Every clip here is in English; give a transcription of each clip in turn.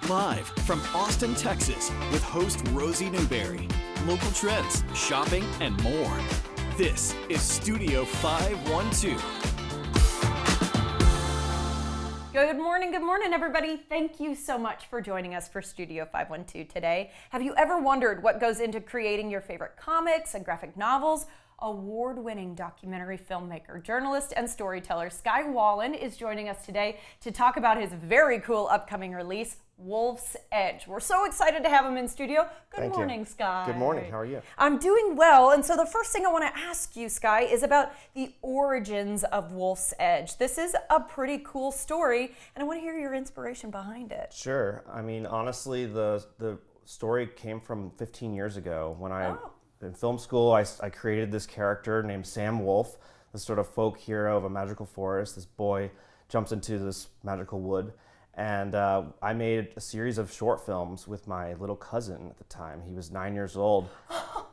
Live from Austin, Texas, with host Rosie Newberry. Local trends, shopping, and more. This is Studio 512. Good morning, everybody. Thank you so much for joining us for Studio 512 today. Have you ever wondered what goes into creating your favorite comics and graphic novels? Award-winning documentary filmmaker, journalist, and storyteller Skye Wallen is joining us today to talk about his very cool upcoming release, Wolf's Edge. We're so excited to have him in studio. Good morning, Skye. Good morning. How are you? I'm doing well. And so the first thing I want to ask you, Skye, is about the origins of Wolf's Edge. This is a pretty cool story, and I want to hear your inspiration behind it. Sure. I mean, honestly, the story came from 15 years ago when in film school, I created this character named Sam Wolf, this sort of folk hero of a magical forest. This boy jumps into this magical wood. And I made a series of short films with my little cousin at the time. He was 9 years old.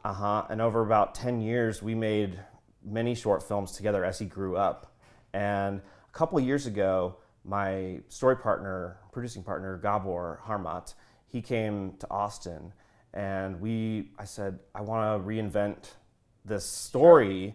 And over about 10 years, we made many short films together as he grew up. And a couple of years ago, my producing partner, Gabor Harmat, he came to Austin. And I said, I want to reinvent this story,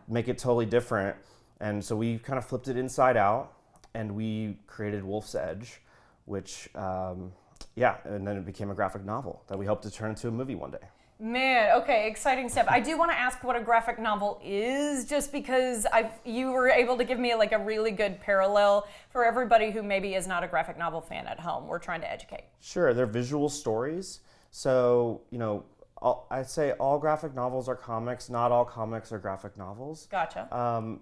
make it totally different. And so we kind of flipped it inside out, and we created Wolf's Edge, which, and then it became a graphic novel that we hope to turn into a movie one day. Man, okay, exciting stuff. I do want to ask what a graphic novel is, just because you were able to give me like a really good parallel for everybody who maybe is not a graphic novel fan at home. We're trying to educate. Sure, they're visual stories. So, I'd say all graphic novels are comics. Not all comics are graphic novels. Gotcha.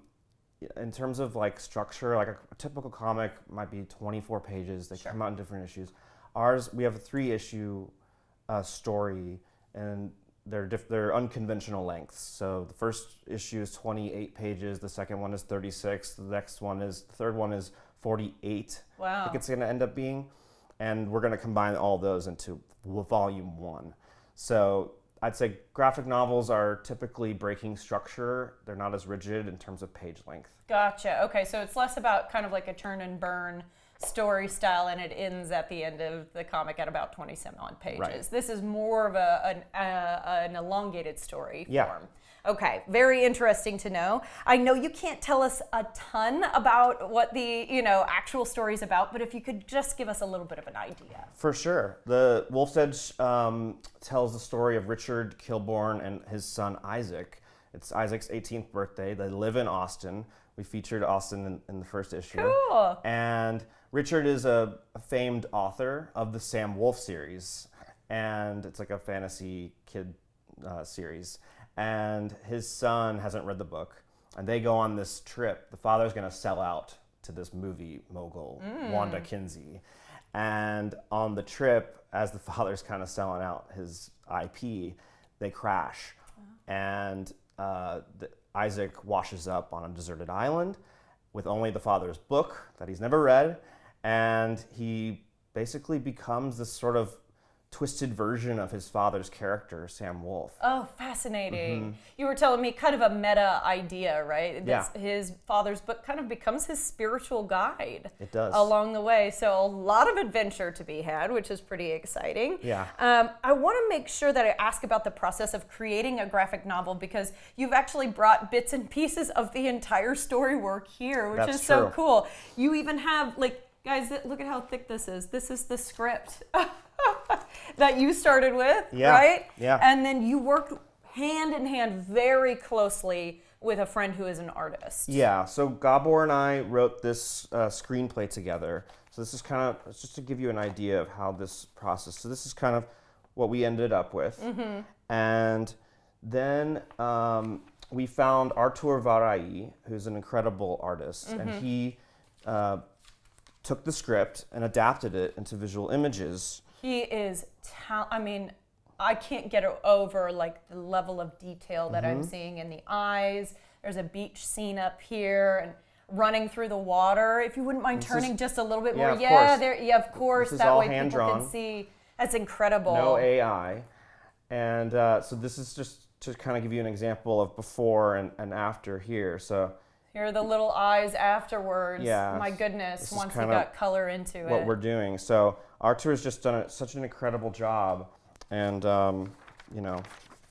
In terms of like structure, like a typical comic might be 24 pages. They come out in different issues. Ours, we have a 3-issue story, and they're unconventional lengths. So the first issue is 28 pages. The second one is 36. The third one is 48. Wow. I think it's going to end up being. And we're going to combine all those into volume 1. So I'd say graphic novels are typically breaking structure. They're not as rigid in terms of page length. Gotcha. Okay, so it's less about kind of like a turn and burn story style, and it ends at the end of the comic at about 27 pages. Right. This is more of an elongated story Yeah. form. Okay, very interesting to know. I know you can't tell us a ton about what the actual story is about, but if you could just give us a little bit of an idea. For sure. The Wolf's Edge tells the story of Richard Kilbourne and his son Isaac. It's Isaac's 18th birthday. They live in Austin. We featured Austin in the first issue. Cool. And Richard is a famed author of the Sam Wolf series, and it's like a fantasy kid series. And his son hasn't read the book, and they go on this trip. The father's going to sell out to this movie mogul, Wanda Kinsey. And on the trip, as the father's kind of selling out his IP, they crash. And Isaac washes up on a deserted island with only the father's book that he's never read. And he basically becomes this sort of twisted version of his father's character, Sam Wolf. Oh, fascinating. Mm-hmm. You were telling me kind of a meta idea, right? Yeah. His father's book kind of becomes his spiritual guide. It does. Along the way. So a lot of adventure to be had, which is pretty exciting. Yeah. I want to make sure that I ask about the process of creating a graphic novel, because you've actually brought bits and pieces of the entire story work here, which is so cool. You even have, guys, look at how thick this is. This is the script that you started with, right? Yeah. And then you worked hand in hand very closely with a friend who is an artist. Yeah, so Gabor and I wrote this screenplay together. So this is it's just to give you an idea of how this process, so this is kind of what we ended up with. Mm-hmm. And then we found Artur Varai, who's an incredible artist, and he took the script and adapted it into visual images. He is, I can't get over the level of detail that I'm seeing in the eyes. There's a beach scene up here and running through the water. If you wouldn't mind turning just a little bit more. Of course. This is that all way hand people drawn. can see. That's incredible. No AI. And so this is just to kind of give you an example of before and after here. So Here are the little eyes afterwards. Yeah. My goodness, This is once we kinda got color into what it. we're doing. So Artur has just done such an incredible job, and you know.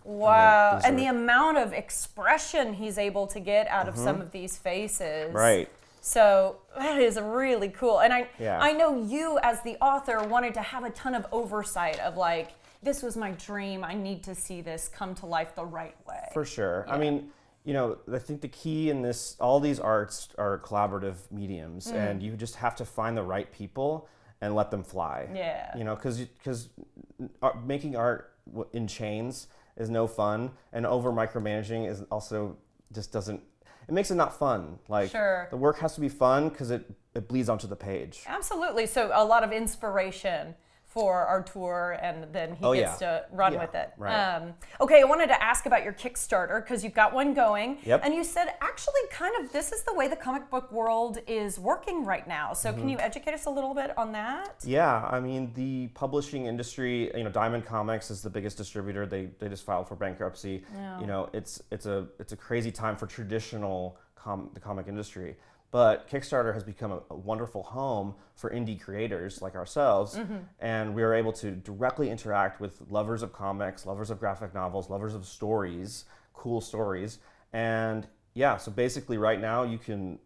Wow. these And are- the amount of expression he's able to get out of some of these faces. Right. So that is really cool. And Yeah. I know you as the author wanted to have a ton of oversight of like, this was my dream. I need to see this come to life the right way. For sure. I mean, you know, I think the key in this, all these arts are collaborative mediums, and you just have to find the right people and let them fly. Yeah. You know, because making art in chains is no fun, and over micromanaging is also just doesn't. It makes it not fun. Like Sure. the work has to be fun because it bleeds onto the page. Absolutely. So a lot of inspiration for Artur, and then he gets to run with it. Right. Okay, I wanted to ask about your Kickstarter because you've got one going. Yep. And you said actually kind of this is the way the comic book world is working right now. So can you educate us a little bit on that? Yeah, I mean the publishing industry. You know, Diamond Comics is the biggest distributor. They just filed for bankruptcy. Yeah. You know, it's a crazy time for traditional the comic industry. But Kickstarter has become a wonderful home for indie creators like ourselves, and we are able to directly interact with lovers of comics, lovers of graphic novels, lovers of stories, cool stories. And yeah, so basically right now you can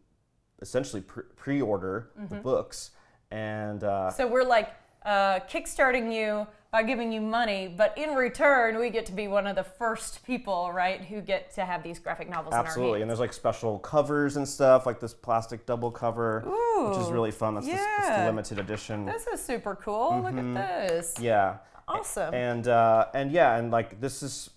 essentially pre-order the books, and So we're like kickstarting you by giving you money, but in return we get to be one of the first people, right, who get to have these graphic novels absolutely. in our And hands. there's like special covers and stuff, like this plastic double cover, which is really fun. That's the limited edition. This is super cool. Look at this. Yeah. Awesome. And yeah, and like this is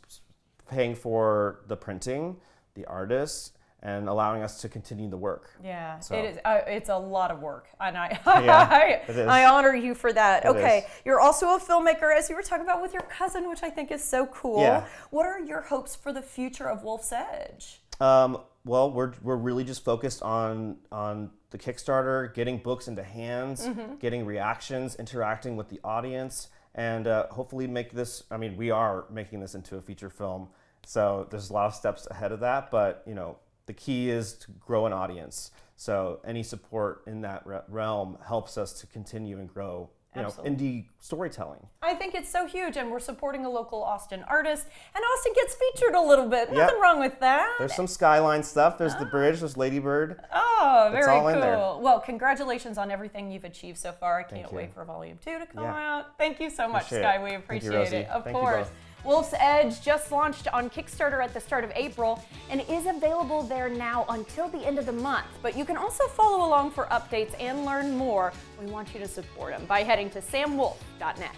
paying for the printing, the artists, and allowing us to continue the work. Yeah, So- it is. It's a lot of work, and Yeah, it is. I honor you for that. It Okay, is. you're also a filmmaker, as you were talking about with your cousin, which I think is so cool. Yeah. What are your hopes for the future of Wolf's Edge? Well, we're really just focused on the Kickstarter, getting books into hands, getting reactions, interacting with the audience, and hopefully make this. I mean, we are making this into a feature film, so there's a lot of steps ahead of that. But you know, the key is to grow an audience. So any support in that realm helps us to continue and grow. You know, Absolutely. indie storytelling. I think it's so huge, and we're supporting a local Austin artist, and Austin gets featured a little bit. Yep. Nothing wrong with that. There's some skyline stuff. There's the bridge. There's Lady Bird. Oh, It's very all in there. cool. Well, congratulations on everything you've achieved so far. I can't you. wait for Volume 2 to come Yeah. out. Thank you so much, Appreciate Sky. it. We Thank you, appreciate Rosie. it. Of Thank you course. both. Wolf's Edge just launched on Kickstarter at the start of April and is available there now until the end of the month. But you can also follow along for updates and learn more. We want you to support him by heading to samwolf.net.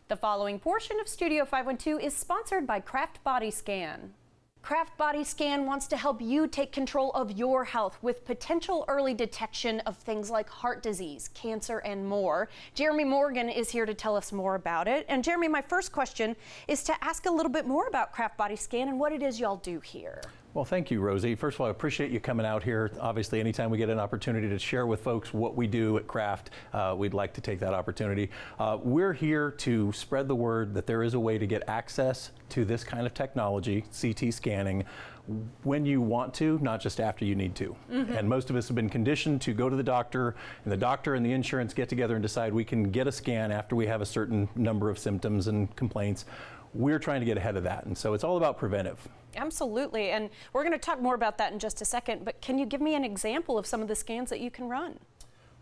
The following portion of Studio 512 is sponsored by Craft Body Scan. Craft Body Scan wants to help you take control of your health with potential early detection of things like heart disease, cancer, and more. Jeremy Morgan is here to tell us more about it. And Jeremy, my first question is to ask a little bit more about Craft Body Scan and what it is y'all do here. Well, thank you, Rosie. First of all, I appreciate you coming out here. Obviously, anytime we get an opportunity to share with folks what we do at Craft, we'd like to take that opportunity. We're here to spread the word that there is a way to get access to this kind of technology, CT scanning, when you want to, not just after you need to. And most of us have been conditioned to go to the doctor, and the doctor and the insurance get together and decide we can get a scan after we have a certain number of symptoms and complaints. We're trying to get ahead of that, and so it's all about preventive. Absolutely, and we're going to talk more about that in just a second, but can you give me an example of some of the scans that you can run?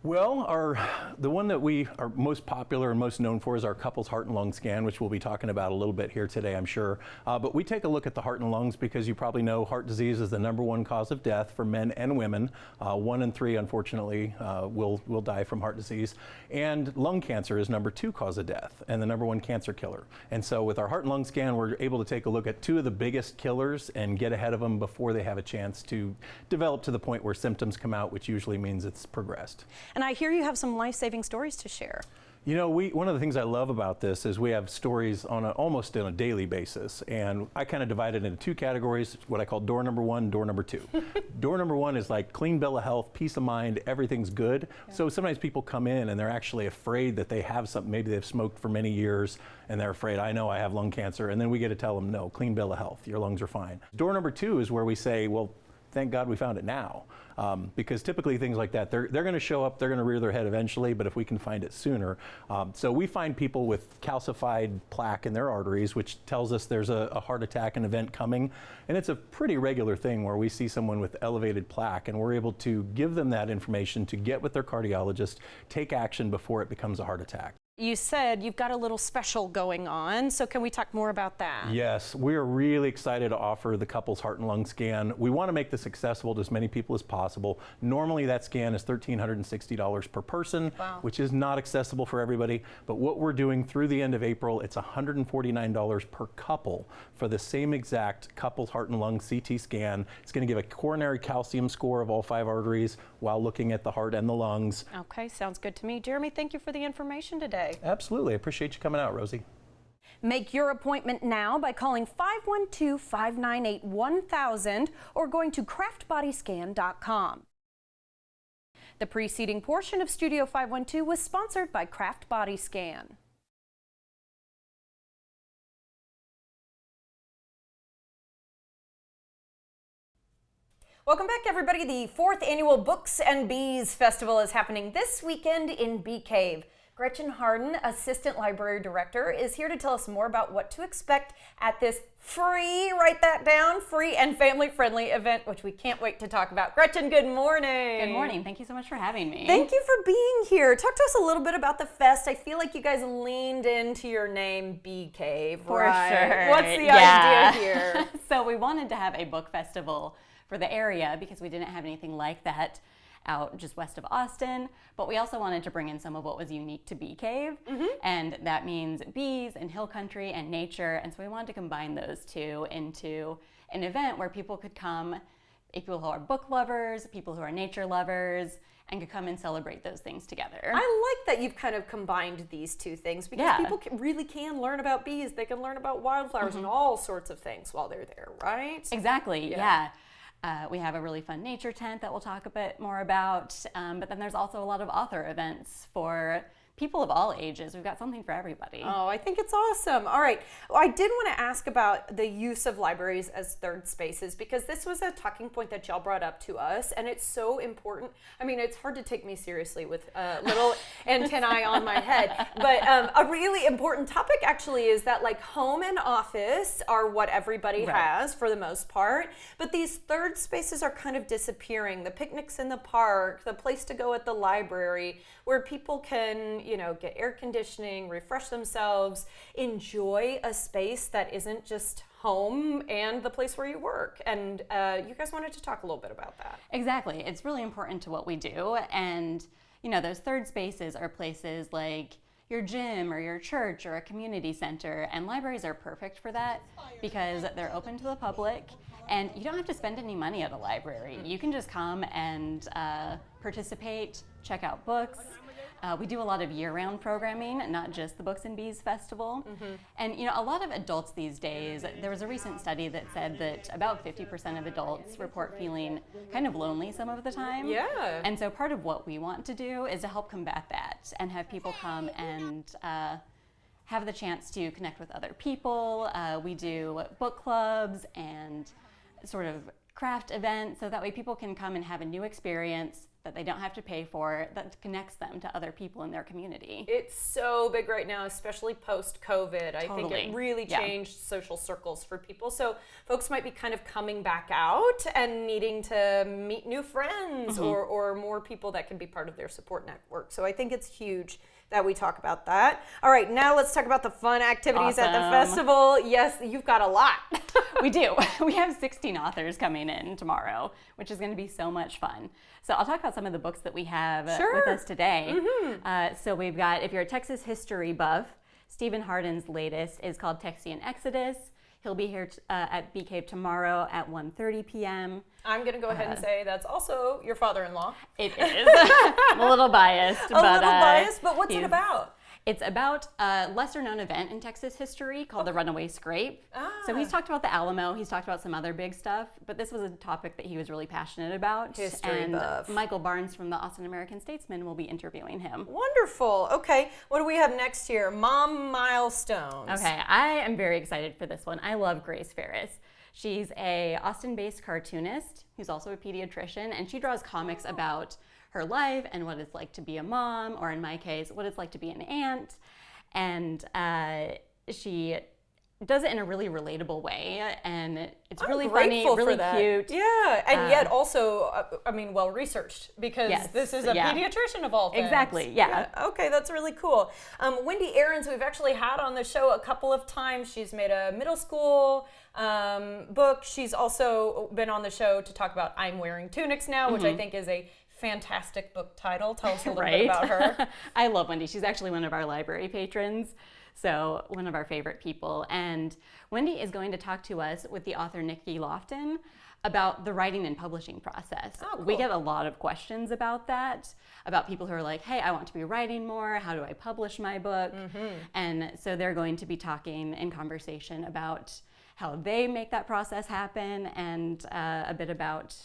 Well, the one that we are most popular and most known for is our couples heart and lung scan, which we'll be talking about a little bit here today, I'm sure. But we take a look at the heart and lungs because you probably know heart disease is the #1 cause of death for men and women. 1 in 3, unfortunately, will die from heart disease. And lung cancer is #2 cause of death and the #1 cancer killer. And so with our heart and lung scan, we're able to take a look at 2 of the biggest killers and get ahead of them before they have a chance to develop to the point where symptoms come out, which usually means it's progressed. And I hear you have some life-saving stories to share. You know, one of the things I love about this is we have stories on almost on a daily basis, and I kind of divide it into two categories, what I call door number one, door number two. Door number one is like clean bill of health, peace of mind, everything's good. Yeah. So sometimes people come in and they're actually afraid that they have something, maybe they've smoked for many years, and they're afraid, I know I have lung cancer, and then we get to tell them, no, clean bill of health, your lungs are fine. Door number two is where we say, well, thank God we found it now. Because typically things like that, they're going to show up, they're going to rear their head eventually, but if we can find it sooner. So we find people with calcified plaque in their arteries, which tells us there's a heart attack, an event coming. And it's a pretty regular thing where we see someone with elevated plaque, and we're able to give them that information to get with their cardiologist, take action before it becomes a heart attack. You said you've got a little special going on, so can we talk more about that? Yes, we're really excited to offer the couple's heart and lung scan. We want to make this accessible to as many people as possible. Normally that scan is $1,360 per person, wow, which is not accessible for everybody, but what we're doing through the end of April, it's $149 per couple for the same exact couple's heart and lung CT scan. It's going to give a coronary calcium score of all 5 arteries while looking at the heart and the lungs. Okay, sounds good to me. Jeremy, thank you for the information today. Absolutely. I appreciate you coming out, Rosie. Make your appointment now by calling 512-598-1000 or going to craftbodyscan.com. The preceding portion of Studio 512 was sponsored by Craft Body Scan. Welcome back, everybody. The 4th annual Books and Bees Festival is happening this weekend in Bee Cave. Gretchen Harden, Assistant Library Director, is here to tell us more about what to expect at this free, write that down, free and family-friendly event, which we can't wait to talk about. Gretchen, good morning. Good morning. Thank you so much for having me. Thank you for being here. Talk to us a little bit about the fest. I feel like you guys leaned into your name, Bee Cave, For right? sure. What's the idea here? So we wanted to have a book festival for the area because we didn't have anything like that out just west of Austin, but we also wanted to bring in some of what was unique to Bee Cave, and that means bees and hill country and nature, and so we wanted to combine those two into an event where people could come, people who are book lovers, people who are nature lovers, and could come and celebrate those things together. I like that you've kind of combined these two things because people really can learn about bees, they can learn about wildflowers and all sorts of things while they're there, right? Exactly, yeah. We have a really fun nature tent that we'll talk a bit more about, but then there's also a lot of author events for people of all ages. We've got something for everybody. Oh, I think it's awesome. All right. Well, I did want to ask about the use of libraries as third spaces because this was a talking point that y'all brought up to us, and it's so important. I mean, it's hard to take me seriously with little antennae on my head, but a really important topic actually is that like home and office are what everybody has for the most part, but these third spaces are kind of disappearing. The picnics in the park, the place to go at the library, where people can, you know, get air conditioning, refresh themselves, enjoy a space that isn't just home and the place where you work. And you guys wanted to talk a little bit about that. Exactly. It's really important to what we do. And, you know, those third spaces are places like your gym or your church or a community center. And libraries are perfect for that because they're open to the public and you don't have to spend any money at a library. You can just come and participate, check out books. We do a lot of year-round programming, not just the Books and Bees Festival. And you know, a lot of adults these days, there was a recent study that said that about 50% of adults report feeling kind of lonely some of the time. Yeah. And so part of what we want to do is to help combat that and have people come and have the chance to connect with other people. We do book clubs and sort of craft events so that way people can come and have a new experience that they don't have to pay for, that connects them to other people in their community. It's so big right now, especially post-COVID. I think Totally. it really changed social circles for people. So folks might be kind of coming back out and needing to meet new friends or more people that can be part of their support network. So I think it's huge that we talk about that. All right, now let's talk about the fun activities at the festival. Yes, you've got a lot. We do. We have 16 authors coming in tomorrow, which is going to be so much fun. So I'll talk about some of the books that we have with us today. So we've got, if you're a Texas history buff, Stephen Hardin's latest is called Texian Exodus. He'll be here at Bee Cave tomorrow at 1:30 p.m. I'm going to go ahead and say that's also your father-in-law. It is. I'm a little biased. But what's it about? It's about a lesser known event in Texas history called the Runaway Scrape. So he's talked about the Alamo, he's talked about some other big stuff, but this was a topic that he was really passionate about. History and buff. Michael Barnes from the Austin American-Statesman will be interviewing him. Wonderful. Okay, what do we have next here? Mom milestones. Okay, I am very excited for this one. I love Grace Ferris. She's a Austin-based cartoonist who's also a pediatrician, and she draws comics about her life and what it's like to be a mom, or in my case, what it's like to be an aunt. And she does it in a really relatable way, and it's really funny, grateful really for that. cute. Yeah, and yet also, well researched, because Yes, this is a yeah. pediatrician of all things. Exactly, yeah. Okay, that's really cool. Wendy Aarons, we've actually had on the show a couple of times. She's made a middle school book. She's also been on the show to talk about I'm Wearing Tunics Now, which I think is a fantastic book title. Tell us a little bit about her. I love Wendy. She's actually one of our library patrons, so one of our favorite people. And Wendy is going to talk to us with the author Nikki Lofton about the writing and publishing process. Oh, cool. We get a lot of questions about that, about people who are like, hey, I want to be writing more. How do I publish my book? And so they're going to be talking in conversation about how they make that process happen, and a bit about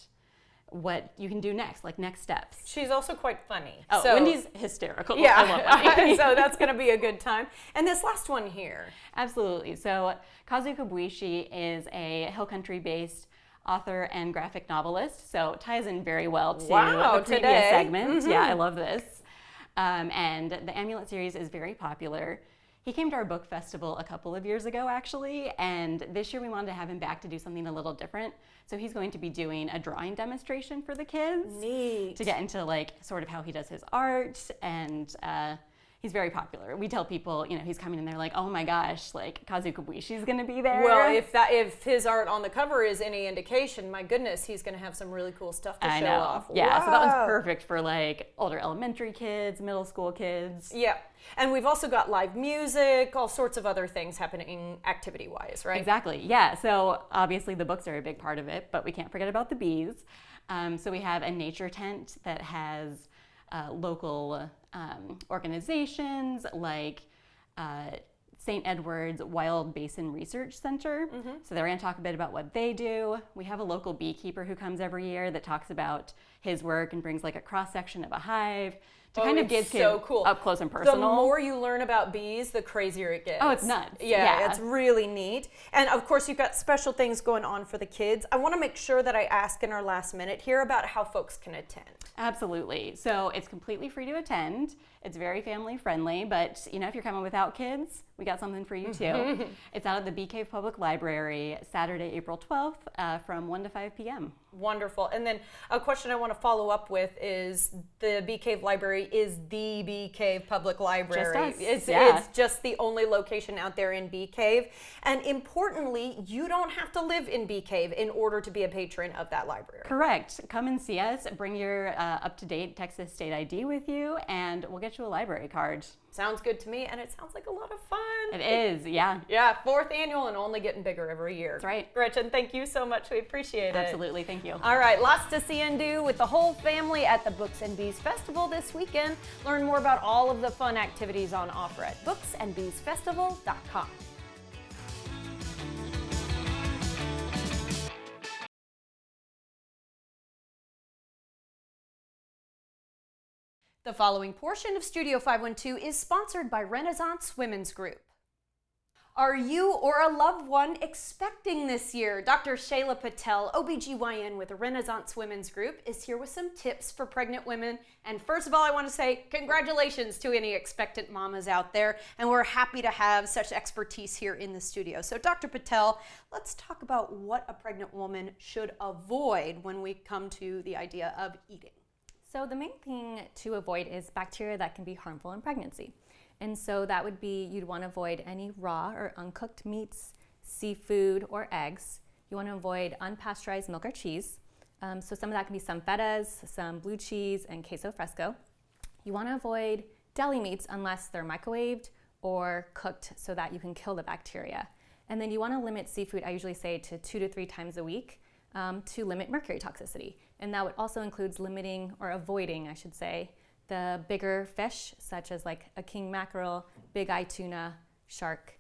what you can do next, like next steps. She's also quite funny. Oh, So- Wendy's hysterical. Yeah, I love Wendy. so that's going to be a good time. And this last one here. Absolutely. So Kazu Kibuishi is a Hill Country-based author and graphic novelist, so it ties in very well to Wow, the previous today. segment. Yeah, I love this. And the Amulet series is very popular. He came to our book festival a couple of years ago, actually, and this year we wanted to have him back to do something a little different. So he's going to be doing a drawing demonstration for the kids. Neat. To get into like sort of how he does his art, and he's very popular. We tell people, he's coming and they're like, oh my gosh, like Kazu Kibuishi's gonna be there. Well, if his art on the cover is any indication, my goodness, he's going to have some really cool stuff to I show know. off. Yeah, so that one's Wow. perfect for like older elementary kids, middle school kids. Yeah, and we've also got live music, all sorts of other things happening activity-wise, right? Exactly, yeah. So obviously the books are a big part of it, but we can't forget about the bees. So we have a nature tent that has local organizations like St. Edward's Wild Basin Research Center. So they're going to talk a bit about what they do. We have a local beekeeper who comes every year that talks about his work and brings like a cross-section of a hive to kind of it's get so kids cool. up close and personal. The more you learn about bees, the crazier it gets. Oh, it's nuts. Yeah, Yeah. it's really neat. And of course, you've got special things going on for the kids. I want to make sure that I ask in our last minute here about how folks can attend. Absolutely. So it's completely free to attend. It's very family friendly, but if you're coming without kids, we got something for you too. It's out at the Bee Cave Public Library, Saturday, April 12th, from 1 to 5 p.m. Wonderful. And then a question I want to follow up with is the Bee Cave Library is the Bee Cave Public Library. Just us, yeah. It's just the only location out there in Bee Cave. And importantly, you don't have to live in Bee Cave in order to be a patron of that library. Correct. Come and see us. Bring your up-to-date Texas State ID with you, and we'll get you a library card. Sounds good to me, and it sounds like a lot of fun. It is, yeah. Yeah, 4th annual and only getting bigger every year. That's right. Gretchen, thank you so much. We appreciate it. Absolutely. Thank you. All right, lots to see and do with the whole family at the Books and Bees Festival this weekend. Learn more about all of the fun activities on offer at booksandbeesfestival.com. The following portion of Studio 512 is sponsored by Renaissance Women's Group. Are you or a loved one expecting this year? Dr. Shayla Patel, OBGYN with Renaissance Women's Group, is here with some tips for pregnant women. And first of all, I want to say congratulations to any expectant mamas out there. And we're happy to have such expertise here in the studio. So Dr. Patel, let's talk about what a pregnant woman should avoid when we come to the idea of eating. So the main thing to avoid is bacteria that can be harmful in pregnancy. And so that would be, you'd want to avoid any raw or uncooked meats, seafood, or eggs. You want to avoid unpasteurized milk or cheese. So some of that can be some fetas, some blue cheese, and queso fresco. You want to avoid deli meats unless they're microwaved or cooked so that you can kill the bacteria. And then you want to limit seafood, I usually say, to 2 to 3 times a week to limit mercury toxicity. And that would also includes limiting or avoiding, I should say, the bigger fish, such as like a king mackerel, big eye tuna, shark,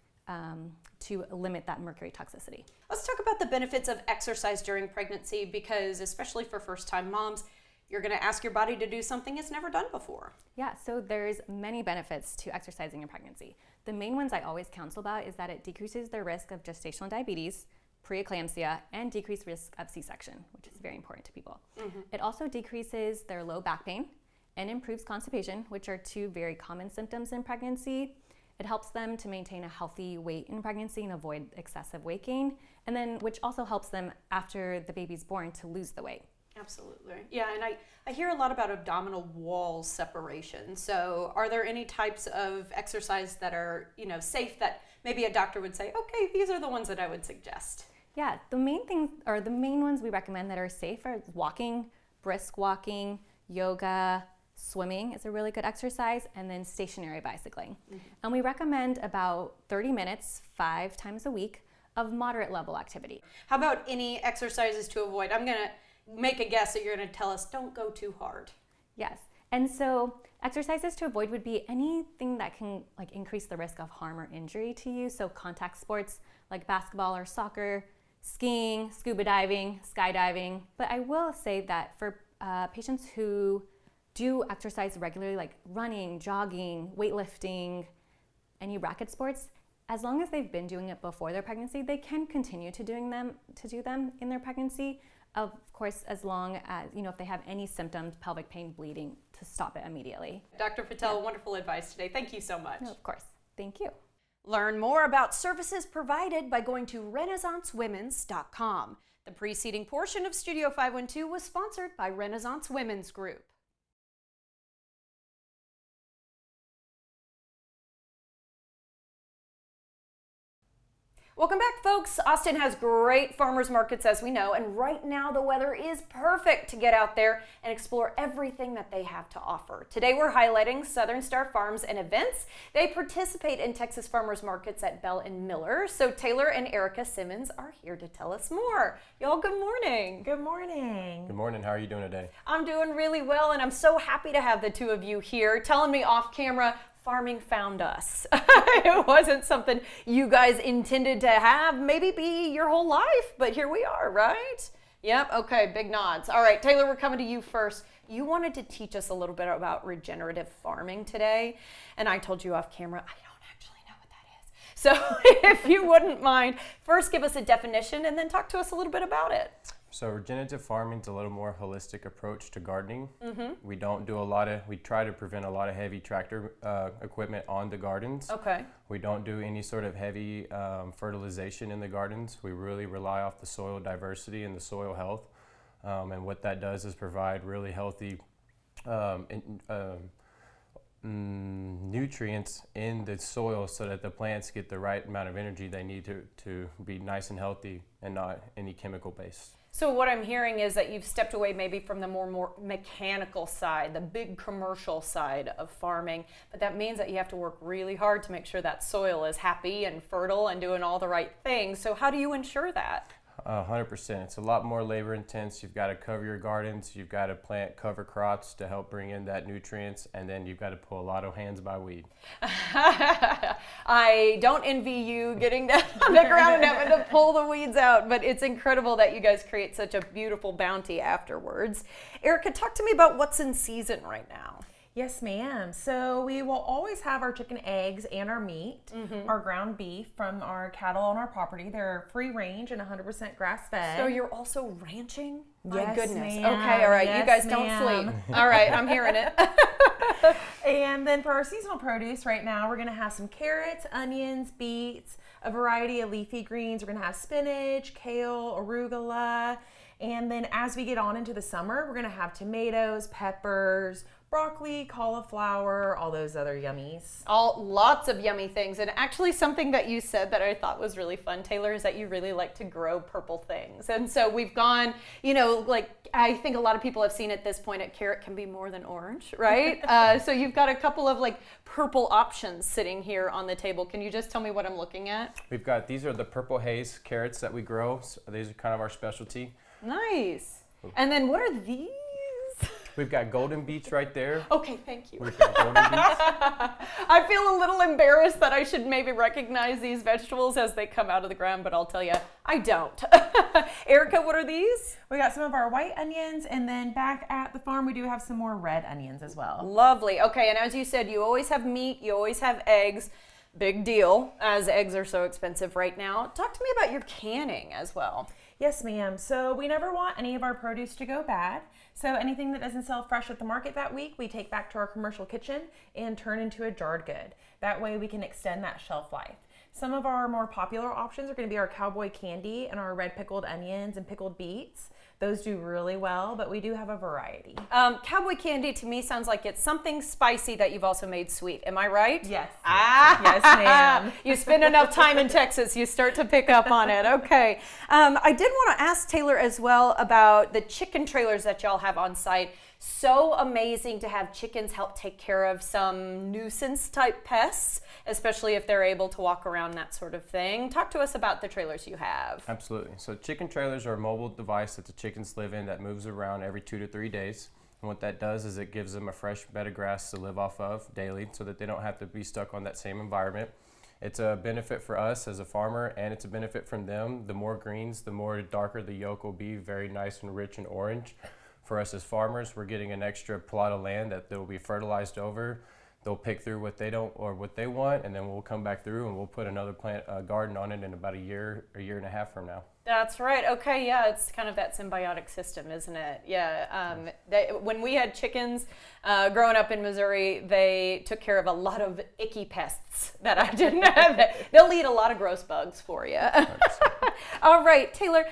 to limit that mercury toxicity. Let's talk about the benefits of exercise during pregnancy, because especially for first-time moms, you're going to ask your body to do something it's never done before. Yeah, so there's many benefits to exercising in pregnancy. The main ones I always counsel about is that it decreases the risk of gestational diabetes, preeclampsia, and decreased risk of C-section, which is very important to people. It also decreases their low back pain and improves constipation, which are two very common symptoms in pregnancy. It helps them to maintain a healthy weight in pregnancy and avoid excessive weight gain, and then which also helps them after the baby's born to lose the weight. Absolutely. Yeah, and I hear a lot about abdominal wall separation. So are there any types of exercise that are, safe that maybe a doctor would say, okay, these are the ones that I would suggest? Yeah, the main things, or the main ones we recommend that are safe are walking, brisk walking, yoga, swimming is a really good exercise, and then stationary bicycling. And we recommend about 30 minutes, 5 times a week of moderate level activity. How about any exercises to avoid? I'm going to make a guess that you're going to tell us don't go too hard. Yes, and so exercises to avoid would be anything that can like increase the risk of harm or injury to you. So contact sports like basketball or soccer, skiing, scuba diving, skydiving. But I will say that for patients who do exercise regularly, like running, jogging, weightlifting, any racket sports, as long as they've been doing it before their pregnancy, they can continue to do them in their pregnancy. Of course, as long as, if they have any symptoms, pelvic pain, bleeding, to stop it immediately. Dr. Patel, wonderful advice today. Thank you so much. No, of course. Thank you. Learn more about services provided by going to renaissancewomen's.com. The preceding portion of Studio 512 was sponsored by Renaissance Women's Group. Welcome back, folks. Austin has great farmers markets, as we know, and right now the weather is perfect to get out there and explore everything that they have to offer. Today we're highlighting Southern Star Farms and Events. They participate in Texas farmers markets at Bell and Miller. So Taylor and Erica Simmons are here to tell us more. Y'all, good morning. Good morning. Good morning. How are you doing today? I'm doing really well, and I'm so happy to have the two of you here telling me off camera farming found us. It wasn't something you guys intended to have, maybe be your whole life, but here we are, right? Yep, okay, big nods. All right, Taylor, we're coming to you first. You wanted to teach us a little bit about regenerative farming today, and I told you off camera, I don't actually know what that is. So if you wouldn't mind, first give us a definition and then talk to us a little bit about it. So regenerative farming is a little more holistic approach to gardening. We don't do we try to prevent a lot of heavy tractor equipment on the gardens. Okay. We don't do any sort of heavy fertilization in the gardens. We really rely off the soil diversity and the soil health. And what that does is provide really healthy nutrients in the soil so that the plants get the right amount of energy they need to be nice and healthy and not any chemical based. So what I'm hearing is that you've stepped away maybe from the more mechanical side, the big commercial side of farming, but that means that you have to work really hard to make sure that soil is happy and fertile and doing all the right things. So how do you ensure that? 100%. It's a lot more labor intense. You've got to cover your gardens. You've got to plant cover crops to help bring in that nutrients, and then you've got to pull a lot of hands by weed. I don't envy you getting down on the ground and having to pull the weeds out, but it's incredible that you guys create such a beautiful bounty afterwards. Erica, talk to me about what's in season right now. Yes, ma'am. So we will always have our chicken eggs and our meat, our ground beef from our cattle on our property. They're free range and 100% grass fed. So you're also ranching? My Yes, goodness. ma'am. Okay, all right. You Yes, guys don't ma'am. sleep. All right, I'm hearing it. And then for our seasonal produce right now, we're going to have some carrots, onions, beets, a variety of leafy greens. We're going to have spinach, kale, arugula. And then as we get on into the summer, we're going to have tomatoes, peppers, broccoli, cauliflower, all those other yummies. Lots of yummy things. And actually something that you said that I thought was really fun, Taylor, is that you really like to grow purple things. And so we've gone, I think a lot of people have seen at this point a carrot can be more than orange, right? So you've got a couple of purple options sitting here on the table. Can you just tell me what I'm looking at? These are the purple haze carrots that we grow. So these are kind of our specialty. Nice. And then what are these? We've got Golden Beets right there. Okay, thank you. We've got Golden Beets. I feel a little embarrassed that I should maybe recognize these vegetables as they come out of the ground, but I'll tell you, I don't. Erica, what are these? We got some of our white onions, and then back at the farm, we do have some more red onions as well. Lovely. Okay, and as you said, you always have meat, you always have eggs. Big deal, as eggs are so expensive right now. Talk to me about your canning as well. Yes, ma'am. So we never want any of our produce to go bad. So anything that doesn't sell fresh at the market that week, we take back to our commercial kitchen and turn into a jarred good. That way we can extend that shelf life. Some of our more popular options are going to be our cowboy candy and our red pickled onions and pickled beets. Those do really well, but we do have a variety. Cowboy candy to me sounds like it's something spicy that you've also made sweet. Am I right? Yes. Ah, Yes, ma'am. You spend enough time in Texas, you start to pick up on it. Okay. I did want to ask Taylor as well about the chicken trailers that y'all have on site. So amazing to have chickens help take care of some nuisance type pests, especially if they're able to walk around, that sort of thing. Talk to us about the trailers you have. Absolutely. So chicken trailers are a mobile device that the chickens live in that moves around every 2 to 3 days. And what that does is it gives them a fresh bed of grass to live off of daily so that they don't have to be stuck on that same environment. It's a benefit for us as a farmer, and it's a benefit from them. The more greens, the more darker the yolk will be, very nice and rich and orange. For us as farmers, we're getting an extra plot of land that will be fertilized over. They'll pick through what they don't or what they want, and then we'll come back through and we'll put another garden on it in about a year and a half from now. That's right. Okay, yeah, it's kind of that symbiotic system, isn't it? Yeah. When we had chickens growing up in Missouri, they took care of a lot of icky pests that I didn't have. They'll eat a lot of gross bugs for you. All right, Taylor,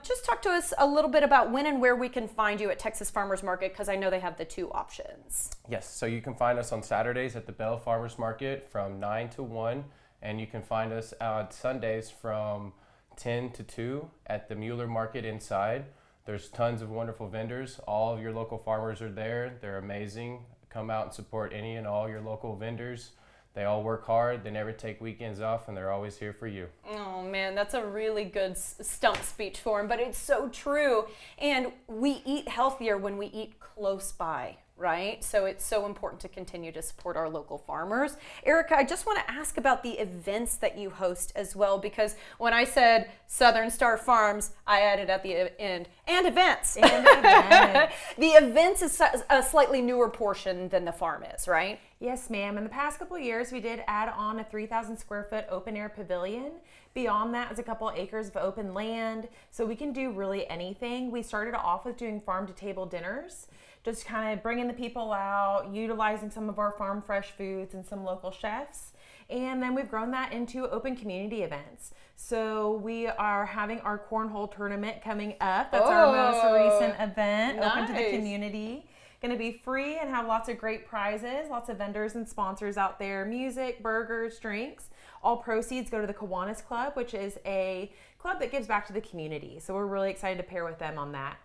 just talk to us a little bit about when and where we can find you at Texas Farmers Market, because I know they have the two options. Yes, so you can find us on Saturdays at the Bell Farmers Market from 9 to 1, and you can find us on Sundays from 10 to 2 at the Mueller Market inside. There's tons of wonderful vendors. All of your local farmers are there. They're amazing. Come out and support any and all your local vendors. They all work hard. They never take weekends off, and they're always here for you. Oh man, that's a really good stump speech for him, but it's so true. And we eat healthier when we eat close by, right? So it's so important to continue to support our local farmers. Erica, I just want to ask about the events that you host as well, because when I said Southern Star Farms, I added at the end, and events. And events. The events is a slightly newer portion than the farm is, right? Yes, ma'am. In the past couple of years, we did add on a 3,000 square foot open air pavilion. Beyond that is a couple acres of open land, so we can do really anything. We started off with doing farm to table dinners, just kind of bringing the people out, utilizing some of our farm fresh foods and some local chefs. And then we've grown that into open community events. So we are having our cornhole tournament coming up. That's our most recent event, open to the community. Going to be free and have lots of great prizes, lots of vendors and sponsors out there, music, burgers, drinks. All proceeds go to the Kiwanis Club, which is a club that gives back to the community. So we're really excited to pair with them on that.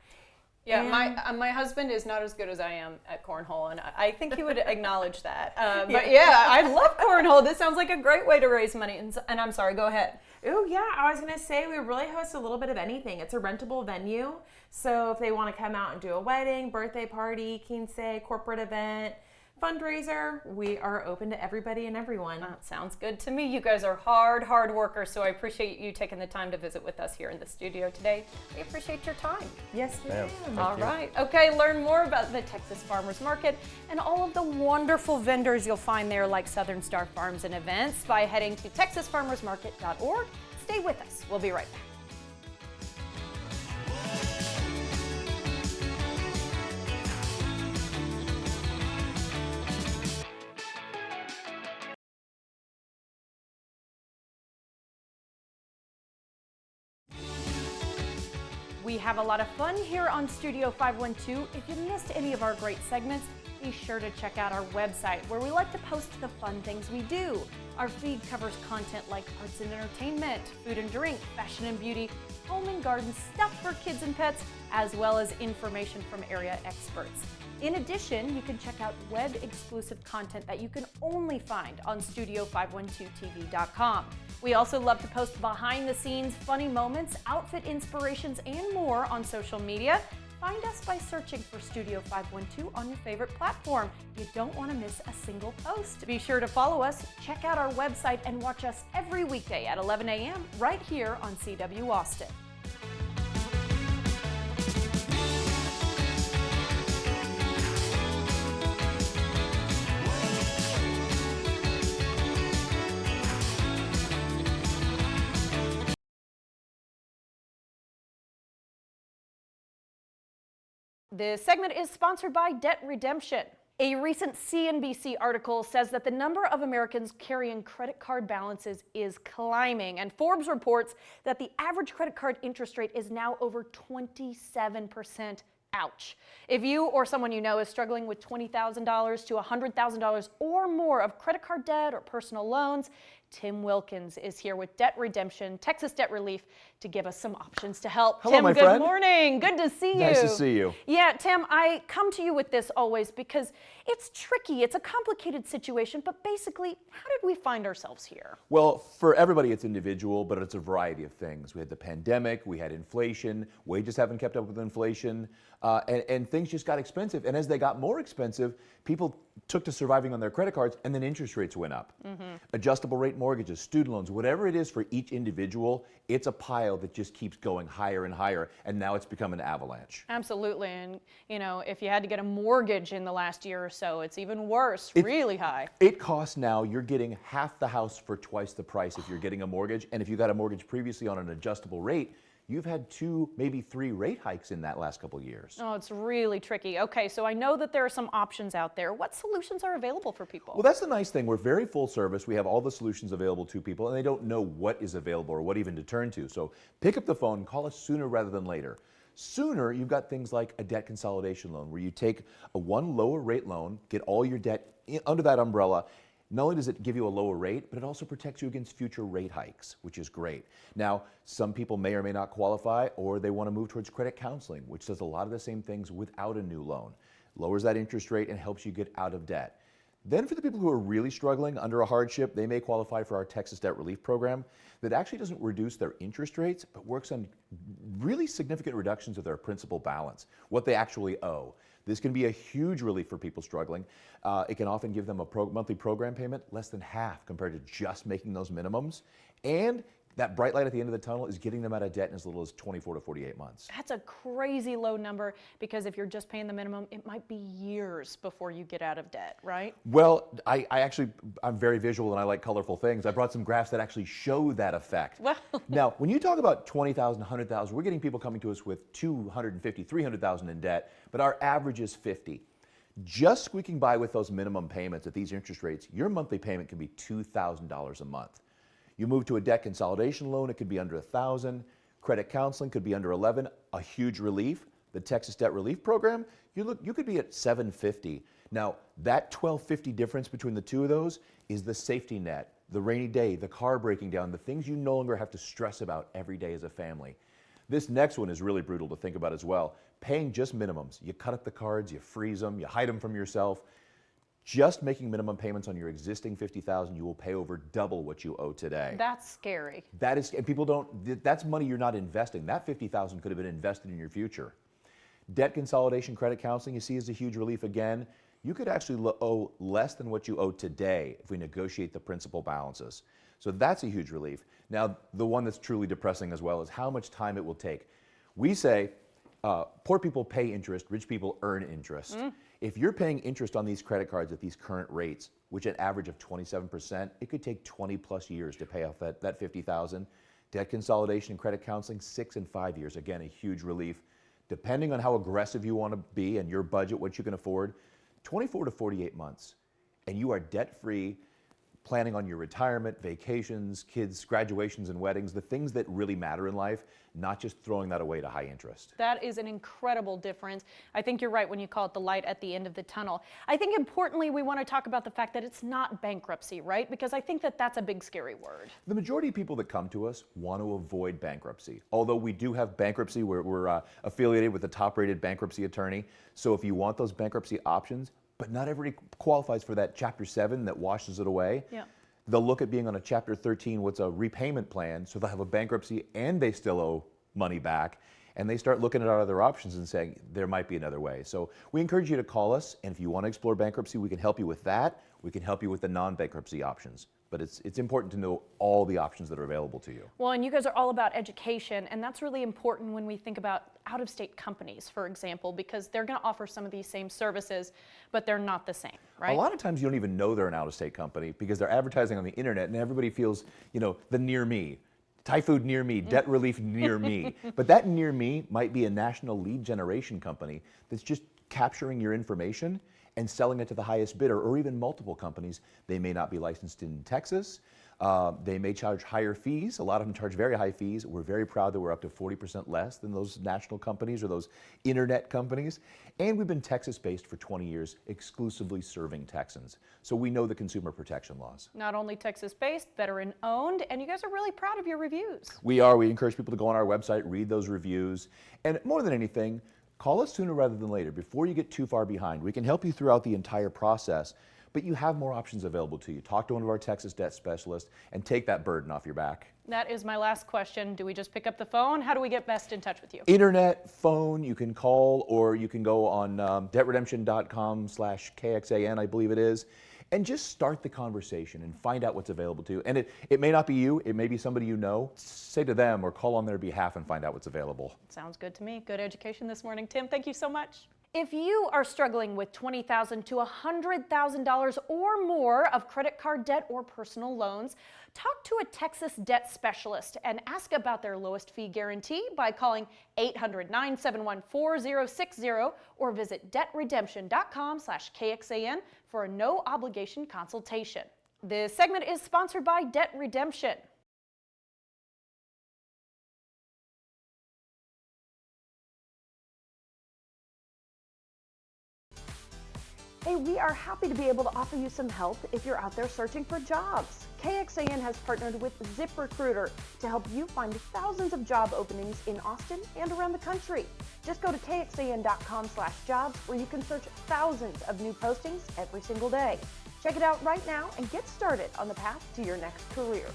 Yeah, my husband is not as good as I am at cornhole, and I think he would acknowledge that. But yeah, I love cornhole. This sounds like a great way to raise money. And I'm sorry, go ahead. Oh yeah, I was gonna say we really host a little bit of anything. It's a rentable venue, so if they want to come out and do a wedding, birthday party, quince, corporate event, fundraiser, we are open to everybody and everyone. Sounds good to me. You guys are hard workers, so I appreciate you taking the time to visit with us here in the studio today. We appreciate your time. Yes, ma'am. All right. Okay, learn more about the Texas Farmers Market and all of the wonderful vendors you'll find there, like Southern Star Farms and Events, by heading to texasfarmersmarket.org. Stay with us. We'll be right back. We have a lot of fun here on Studio 512. If you missed any of our great segments, be sure to check out our website, where we like to post the fun things we do. Our feed covers content like arts and entertainment, food and drink, fashion and beauty, home and garden, stuff for kids and pets, as well as information from area experts. In addition, you can check out web-exclusive content that you can only find on Studio512TV.com. We also love to post behind-the-scenes funny moments, outfit inspirations, and more on social media. Find us by searching for Studio 512 on your favorite platform. You don't want to miss a single post. Be sure to follow us, check out our website, and watch us every weekday at 11 a.m. right here on CW Austin. This segment is sponsored by Debt Redemption. A recent CNBC article says that the number of Americans carrying credit card balances is climbing, and Forbes reports that the average credit card interest rate is now over 27%. Ouch. If you or someone you know is struggling with $20,000 to $100,000 or more of credit card debt or personal loans, Tim Wilkins is here with Debt Redemption, Texas Debt Relief, to give us some options to help. Hello, Tim, my good friend. morning. Good to see you. Nice to see you. Yeah, Tim, I come to you with this always because it's tricky. It's a complicated situation, but basically, how did we find ourselves here? Well, for everybody, it's individual, but it's a variety of things. We had the pandemic, we had inflation, wages haven't kept up with inflation, and things just got expensive. And as they got more expensive, people took to surviving on their credit cards, and then interest rates went up. Adjustable rate mortgages, student loans, whatever it is for each individual, it's a pile that just keeps going higher and higher, and now it's become an avalanche. Absolutely. And, you know, if you had to get a mortgage in the last year or so, it's even worse, really high. It costs now, you're getting half the house for twice the price if you're getting a mortgage, and if you got a mortgage previously on an adjustable rate, you've had 2, maybe 3 rate hikes in that last couple of years. Oh, it's really tricky. Okay, so I know that there are some options out there. What solutions are available for people? Well, that's the nice thing. We're very full service. We have all the solutions available to people, and they don't know what is available or what even to turn to. So pick up the phone, call us sooner rather than later. Sooner, you've got things like a debt consolidation loan, where you take a one lower rate loan, get all your debt under that umbrella. Not only does it give you a lower rate, but it also protects you against future rate hikes, which is great. Now, some people may or may not qualify, or they want to move towards credit counseling, which does a lot of the same things without a new loan. Lowers that interest rate and helps you get out of debt. Then for the people who are really struggling under a hardship, they may qualify for our Texas Debt Relief Program that actually doesn't reduce their interest rates, but works on really significant reductions of their principal balance, what they actually owe. This can be a huge relief for people struggling. It can often give them a monthly program payment less than half compared to just making those minimums. And that bright light at the end of the tunnel is getting them out of debt in as little as 24 to 48 months. That's a crazy low number, because if you're just paying the minimum, it might be years before you get out of debt, right? Well, I'm very visual and I like colorful things. I brought some graphs that actually show that effect. Well, Now, when you talk about 20,000, 100,000, we're getting people coming to us with 250, 300,000 in debt, but our average is 50. Just squeaking by with those minimum payments at these interest rates, your monthly payment can be $2,000 a month. You move to a debt consolidation loan, it could be under $1,000. Credit counseling could be under $11,000, a huge relief. The Texas Debt Relief Program, you could be at $750. Now, that $1,250 difference between the two of those is the safety net, the rainy day, the car breaking down, the things you no longer have to stress about every day as a family. This next one is really brutal to think about as well. Paying just minimums. You cut up the cards, you freeze them, you hide them from yourself. Just making minimum payments on your existing $50,000, you will pay over double what you owe today. that's scary. That is, and people don't, that's money you're not investing. That $50,000 could have been invested in your future. Debt consolidation, credit counseling, you see, is a huge relief again. You could actually owe less than what you owe today if we negotiate the principal balances. So that's a huge relief. Now, the one that's truly depressing as well is how much time it will take. We say, poor people pay interest, rich people earn interest. If you're paying interest on these credit cards at these current rates, which an average of 27%, it could take 20 plus years to pay off that $50,000. Debt consolidation and credit counseling, 6 and 5 years. Again, a huge relief. Depending on how aggressive you want to be and your budget, what you can afford, 24 to 48 months. And you are debt-free, planning on your retirement, vacations, kids' graduations and weddings, the things that really matter in life, not just throwing that away to high interest. That is an incredible difference. I think you're right when you call it the light at the end of the tunnel. I think importantly, we want to talk about the fact that it's not bankruptcy, right? Because I think that that's a big scary word. The majority of people that come to us want to avoid bankruptcy. Although we do have bankruptcy, we're affiliated with the top-rated bankruptcy attorney. So if you want those bankruptcy options, but not everybody qualifies for that Chapter 7 that washes it away. Yeah. They'll look at being on a Chapter 13, what's a repayment plan, so they'll have a bankruptcy and they still owe money back. and they start looking at our other options and saying there might be another way. So we encourage you to call us, and if you want to explore bankruptcy, we can help you with that. We can help you with the non-bankruptcy options. But it's important to know all the options that are available to you. Well, and you guys are all about education, and that's really important when we think about out-of-state companies, for example, because they're going to offer some of these same services, but they're not the same, right? A lot of times you don't even know they're an out-of-state company because they're advertising on the internet, and everybody feels, the near me. Thai food near me, debt relief near me. But that near me might be a national lead generation company that's just capturing your information and selling it to the highest bidder, or even multiple companies. They may not be licensed in Texas. They may charge higher fees. A lot of them charge very high fees. We're very proud that we're up to 40% less than those national companies or those internet companies. And we've been Texas-based for 20 years, exclusively serving Texans. So we know the consumer protection laws. Not only Texas-based, veteran-owned, and you guys are really proud of your reviews. We are. We encourage people to go on our website, read those reviews, and more than anything, call us sooner rather than later, before you get too far behind. We can help you throughout the entire process, but you have more options available to you. Talk to one of our Texas debt specialists and take that burden off your back. That is my last question. Do we just pick up the phone? How do we get best in touch with you? Internet, phone, you can call, or you can go on debtredemption.com/KXAN, I believe it is, and just start the conversation and find out what's available to you. And it may not be you, it may be somebody you know. Say to them or call on their behalf and find out what's available. Sounds good to me. Good education this morning. Tim, thank you so much. If you are struggling with $20,000 to $100,000 or more of credit card debt or personal loans, talk to a Texas debt specialist and ask about their lowest fee guarantee by calling 800-971-4060 or visit debtredemption.com/KXAN for a no obligation consultation. This segment is sponsored by Debt Redemption. Hey, we are happy to be able to offer you some help if you're out there searching for jobs. KXAN has partnered with ZipRecruiter to help you find thousands of job openings in Austin and around the country. Just go to KXAN.com/jobs where you can search thousands of new postings every single day. Check it out right now and get started on the path to your next career.